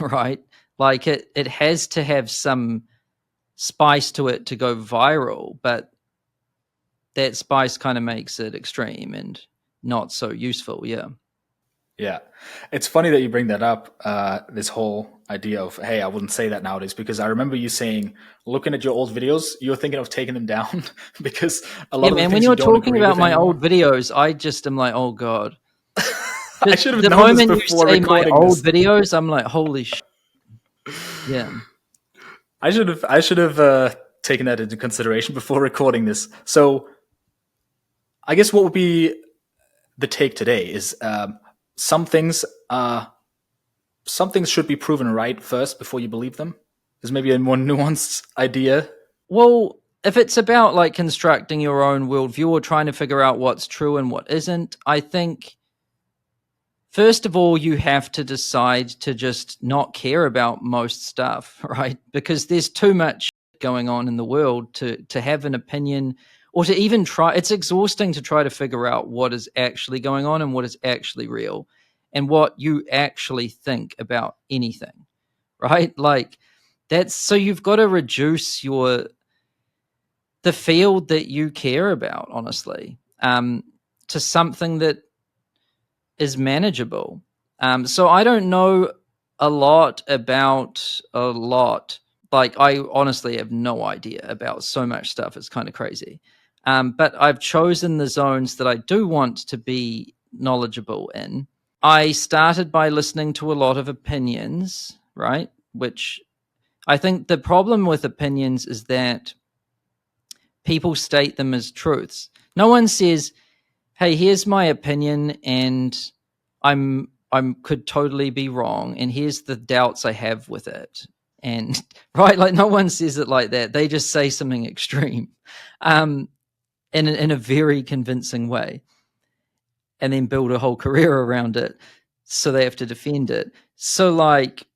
right? Like it has to have some spice to it to go viral, but that spice kind of makes it extreme and not so useful. Yeah. Yeah. It's funny that you bring that up, this whole idea of, hey, I wouldn't say that nowadays, because I remember you saying, looking at your old videos, you were thinking of taking them down because a lot Yeah, of the man, when things you you're don't talking agree about with my anymore. old videos, I just am like, oh God. I Just should have the known this moment you before say my recording old this. videos, I'm like, holy shit. Yeah. I should have taken that into consideration before recording this. So I guess what would be the take today is, some things some things should be proven right first before you believe them. Is maybe a more nuanced idea. Well, if it's about like constructing your own worldview or trying to figure out what's true and what isn't, I think first of all, you have to decide to just not care about most stuff, right? Because there's too much going on in the world to have an opinion or to even try. It's exhausting to try to figure out what is actually going on and what is actually real and what you actually think about anything, right? Like that's so you've got to reduce the field that you care about, honestly, to something that is manageable. So I don't know a lot about a lot. Like I honestly have no idea about so much stuff. It's kind of crazy. But I've chosen the zones that I do want to be knowledgeable in. I started by listening to a lot of opinions, right? Which I think the problem with opinions is that people state them as truths. No one says, "Hey, here's my opinion and I'm could totally be wrong and here's the doubts I have with it." And right, like no one says it like that. They just say something extreme. Um in a very convincing way and then build a whole career around it so they have to defend it. So like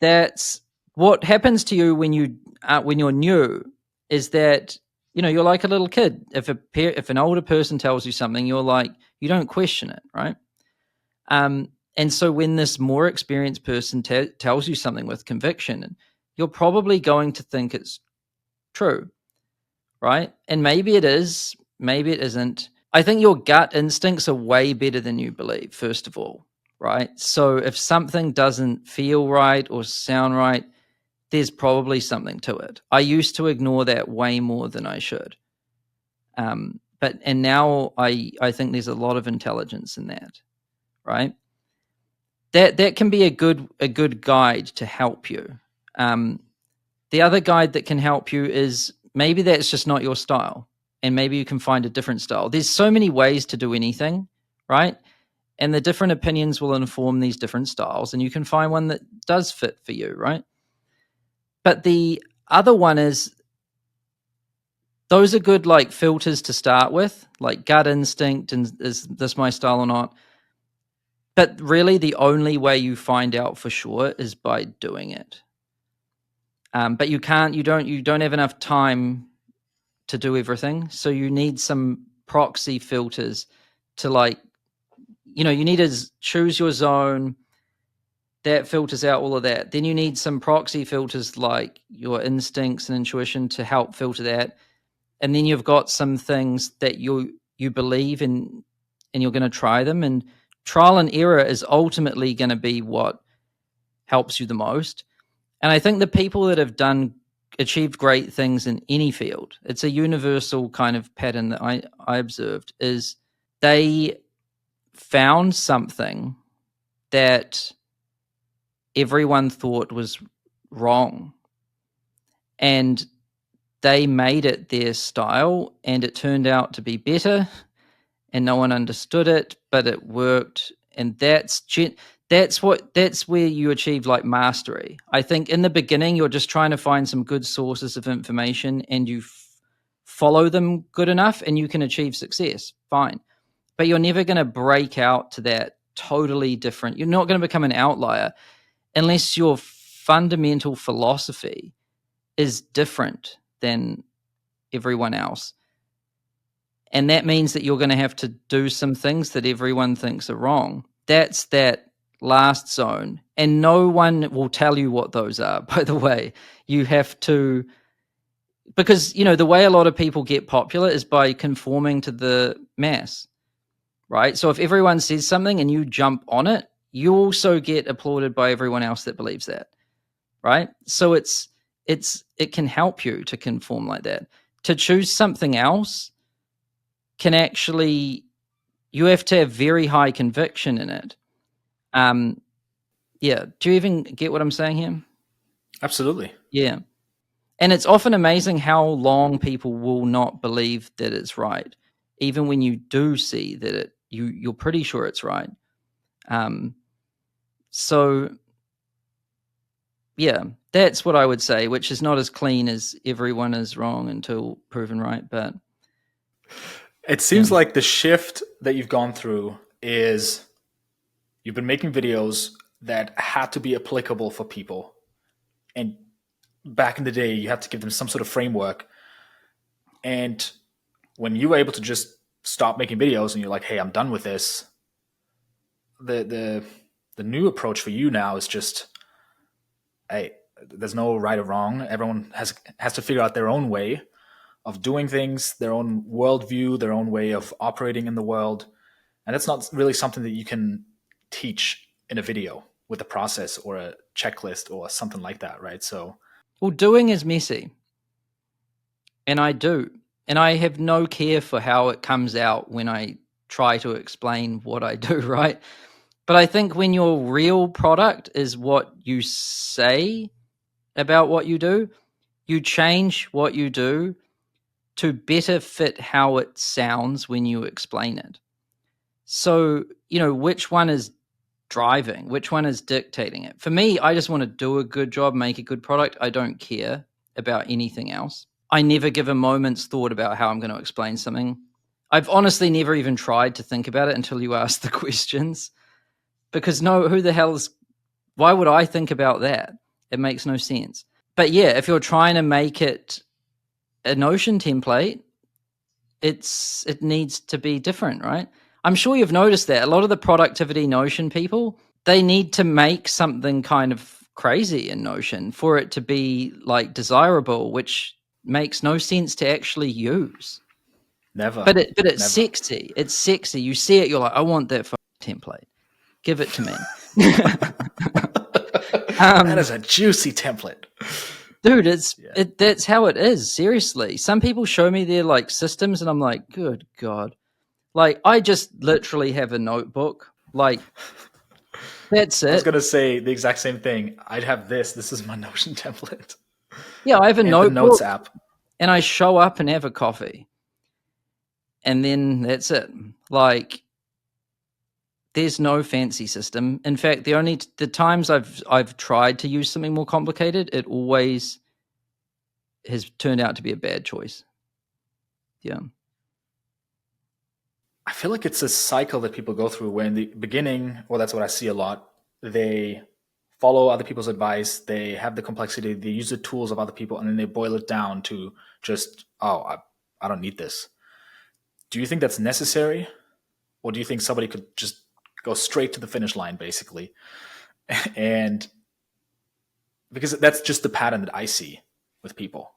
that's what happens to you when you're new is that you're like a little kid. If an older person tells you something, you're like you don't question it, right? And so when this more experienced person tells you something with conviction, you're probably going to think it's true, right? And maybe it is, maybe it isn't. I think your gut instincts are way better than you believe, first of all, right? So if something doesn't feel right or sound right, there's probably something to it. I used to ignore that way more than I should. But now I think there's a lot of intelligence in that, right? That can be a good guide to help you. The other guide that can help you is maybe that's just not your style, and maybe you can find a different style. There's so many ways to do anything, right? And the different opinions will inform these different styles, and you can find one that does fit for you, right? But the other one is those are good like filters to start with, like gut instinct and is this my style or not? But really the only way you find out for sure is by doing it. But you don't have enough time to do everything. So you need some proxy filters to like, you need to choose your zone that filters out all of that. Then you need some proxy filters like your instincts and intuition to help filter that. And then you've got some things that you believe in and you're going to try them, and trial and error is ultimately going to be what helps you the most. And I think the people that have achieved great things in any field, it's a universal kind of pattern that I observed, is they found something that everyone thought was wrong and they made it their style and it turned out to be better and no one understood it, but it worked. And that's where you achieve like mastery. I think in the beginning, you're just trying to find some good sources of information and you follow them good enough and you can achieve success. Fine. But you're never going to break out to that totally different. You're not going to become an outlier unless your fundamental philosophy is different than everyone else. And that means that you're going to have to do some things that everyone thinks are wrong. That's that last zone. And no one will tell you what those are, by the way. You have to, because, the way a lot of people get popular is by conforming to the mass, right? So if everyone says something and you jump on it, you also get applauded by everyone else that believes that, right? So it can help you to conform like that. To choose something else can actually, you have to have very high conviction in it. Yeah. Do you even get what I'm saying here? Absolutely. Yeah. And it's often amazing how long people will not believe that it's right, even when you do see that you're pretty sure it's right. So yeah, that's what I would say, which is not as clean as everyone is wrong until proven right. But It yeah, seems like the shift that you've gone through is you've been making videos that had to be applicable for people. And back in the day, you had to give them some sort of framework. And when you were able to just stop making videos and you're like, hey, I'm done with this, the new approach for you now is just, hey, there's no right or wrong. Everyone has to figure out their own way of doing things, their own worldview, their own way of operating in the world. And that's not really something that you can teach in a video with a process or a checklist or something like that, right? So, well, doing is messy, and I do, and I have no care for how it comes out when I try to explain what I do, right? But I think when your real product is what you say about what you do, you change what you do to better fit how it sounds when you explain it. So, which one is driving? Which one is dictating it? For me, I just want to do a good job, make a good product. I don't care about anything else. I never give a moment's thought about how I'm going to explain something. I've honestly never even tried to think about it until you asked the questions. Because who the hell is, why would I think about that? It makes no sense. But yeah, if you're trying to make it a Notion template, it needs to be different, right? I'm sure you've noticed that a lot of the productivity Notion people, they need to make something kind of crazy in Notion for it to be like desirable, which makes no sense to actually use. never, But it's never. sexy. It's sexy. You see it, you're like, I want that template. Give it to me. That is a juicy template. Dude, that's how it is. Seriously, some people show me their like systems, and I'm like, good God! Like, I just literally have a notebook. Like, that's I was it. going to say the exact same thing. I'd have this. This is my Notion template. Yeah, I have a And the Notes notebook, app. and I show up and have a coffee, and then that's it. Like, there's no fancy system. In fact, the times I've tried to use something more complicated, it always has turned out to be a bad choice. Yeah. I feel like it's a cycle that people go through where in the beginning, well, that's what I see a lot. They follow other people's advice, they have the complexity, they use the tools of other people, and then they boil it down to just, oh, I don't need this. Do you think that's necessary? Or do you think somebody could just go straight to the finish line, basically? And because that's just the pattern that I see with people.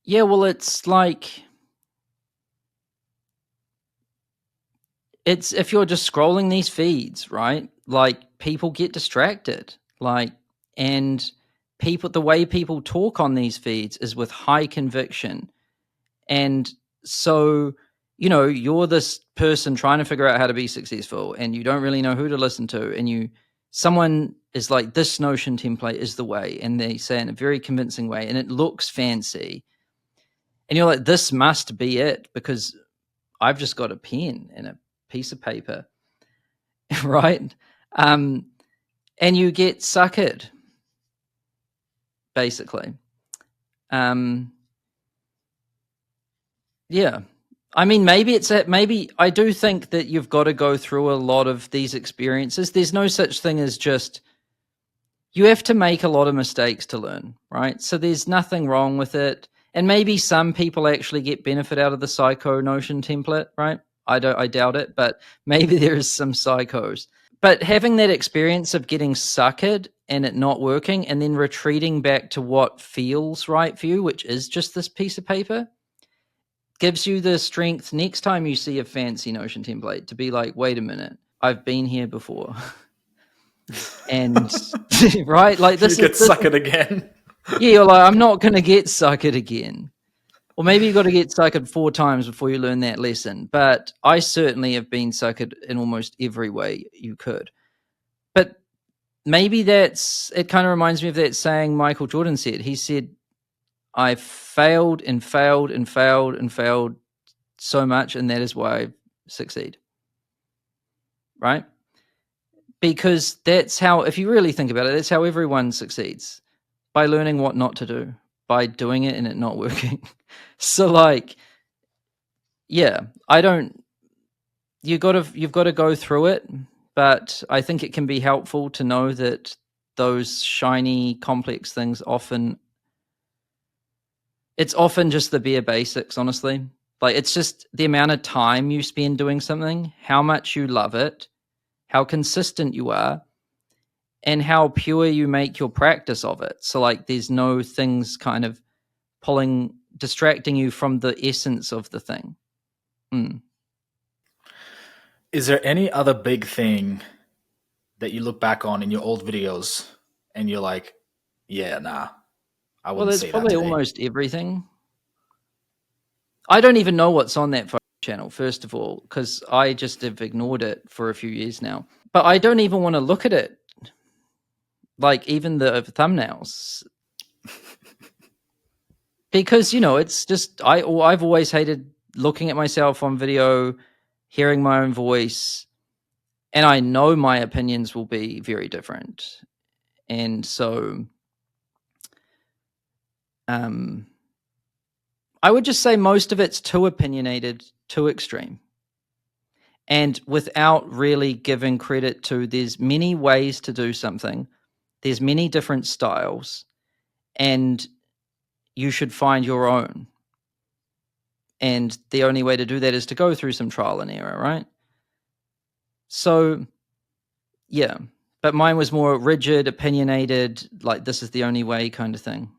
Yeah, well, it's like, it's if you're just scrolling these feeds, right? Like, people get distracted. Like, and the way people talk on these feeds is with high conviction. And so, you're this person trying to figure out how to be successful, and you don't really know who to listen to. And someone is like, this Notion template is the way. And they say it in a very convincing way, and it looks fancy. And you're like, this must be it, because I've just got a pen and a piece of paper, right? And you get suckered, basically. Yeah. I mean, maybe I do think that you've got to go through a lot of these experiences. There's no such thing as just, you have to make a lot of mistakes to learn, right? So there's nothing wrong with it. And maybe some people actually get benefit out of the psycho Notion template, right? I doubt it, but maybe there is some psychos. But having that experience of getting suckered and it not working, and then retreating back to what feels right for you, which is just this piece of paper, gives you the strength next time you see a fancy Notion template to be like, wait a minute, I've been here before. And right, like You get suckered again. yeah, you're like, I'm not going to get suckered again. Or maybe you got to get suckered 4 times before you learn that lesson. But I certainly have been suckered in almost every way you could. But maybe it kind of reminds me of that saying Michael Jordan said. He said, I failed and failed and failed and failed so much, and that is why I succeed. Right? Because that's how, if you really think about it, that's how everyone succeeds. By learning what not to do, by doing it and it not working. So like, yeah, you've got to go through it, but I think it can be helpful to know that those shiny, complex things it's often just the bare basics, honestly. Like, it's just the amount of time you spend doing something, how much you love it, how consistent you are, and how pure you make your practice of it. So like, there's no things kind of distracting you from the essence of the thing. Is there any other big thing that you look back on in your old videos and you're like, yeah, nah, I Well, wouldn't there's say that probably today? almost everything. I don't even know what's on that channel, first of all, because I just have ignored it for a few years now. But I don't even want to look at it. Like, even the thumbnails. Because, it's just, I've always hated looking at myself on video, hearing my own voice, and I know my opinions will be very different. And so, I would just say most of it's too opinionated, too extreme. And without really giving credit to, there's many ways to do something. There's many different styles, and you should find your own. And the only way to do that is to go through some trial and error, right? So, yeah. But mine was more rigid, opinionated, like this is the only way kind of thing.